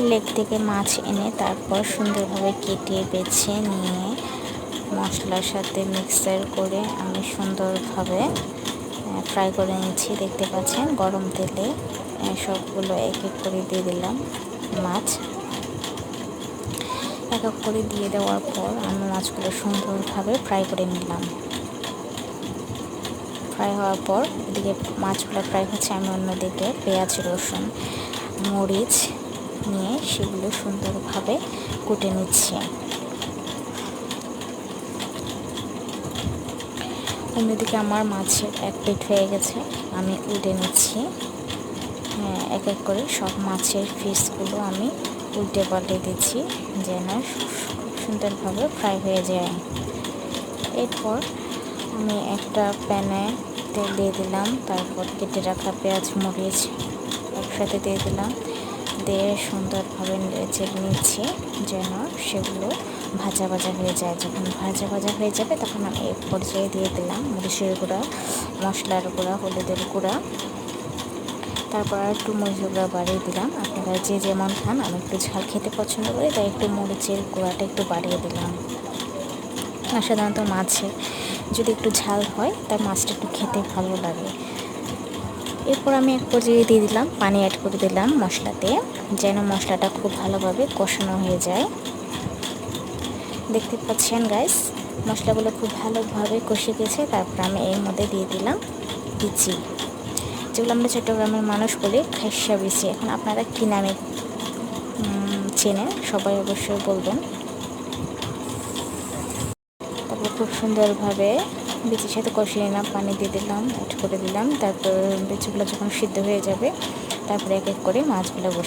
Lake থেকে মাছ এনে তারপর সুন্দরভাবে কেটে বেছে নিয়ে মশলার সাথে মিক্সার করে আমি সুন্দরভাবে ফ্রাই করে নিচ্ছি। দেখতে পাচ্ছেন গরম তেলে সবগুলো এক এক করে দিয়ে দিলাম। মাছ এক এক করে দিয়ে দেওয়ার পর আমি মাছগুলো সুন্দরভাবে ফ্রাই করে নিলাম। ফ্রাই হওয়ার পর এদিকে মাছগুলো ফ্রাই হচ্ছে, আমি অন্যদিকে পেঁয়াজ রসুন মরিচ নিয়ে সেগুলো সুন্দরভাবে কুটে নিচ্ছি। অন্যদিকে আমার মাছের এক প্লেট হয়ে গেছে, আমি উল্টে নিচ্ছি। এক এক করে সব মাছের পিসগুলো আমি উল্টে পাল্টে দিচ্ছি যেন খুব সুন্দরভাবে ফ্রাই হয়ে যায়। এরপর আমি একটা প্যানে তেল দিয়ে দিলাম, তারপর কেটে রাখা পেঁয়াজ মরিচ একসাথে দিয়ে দিলাম, দিয়ে সুন্দরভাবে নেড়ে নিচ্ছি যেন সেগুলো ভাজা ভাজা হয়ে যায়। যখন ভাজা ভাজা হয়ে যাবে তখন আমি এক পর্যায়ে দিয়ে দিলাম মরিচের গুঁড়া, মশলার গুঁড়া, হলুদের গুঁড়া, তারপর আর একটু মরিচের গুঁড়া বাড়িয়ে দিলাম। আপনারা যে যেমন খান, আমি একটু ঝাল খেতে পছন্দ করি তাই একটু মরিচের গুঁড়াটা একটু বাড়িয়ে দিলাম। আর সাধারণত মাছে যদি একটু ঝাল হয় তার মাছটা একটু খেতে ভালো লাগে। এরপর আমি এক পর্যায়ে দিয়ে দিলাম পানি অ্যাড করে দিলাম মশলাতে যেন মশলাটা খুব ভালোভাবে কষানো হয়ে যায়। দেখতে পাচ্ছেন গাইস, মশলাগুলো খুব ভালোভাবে কষে গেছে। তারপর আমি এর মধ্যে দিয়ে দিলাম বিচি, যেগুলো আমরা চট্টগ্রামের মানুষ বলি খাইসা বিচি। এখন আপনারা কী নামে চেনেন সবাই অবশ্যই বলবেন। তারপর খুব সুন্দরভাবে বিচির সাথে কষিয়ে নিলাম, পানি দিয়ে দিলাম, অ্যাড করে দিলাম। তারপর বিচিগুলো যখন সিদ্ধ হয়ে যাবে তারপরে এক এক করে মাছগুলো বসিয়ে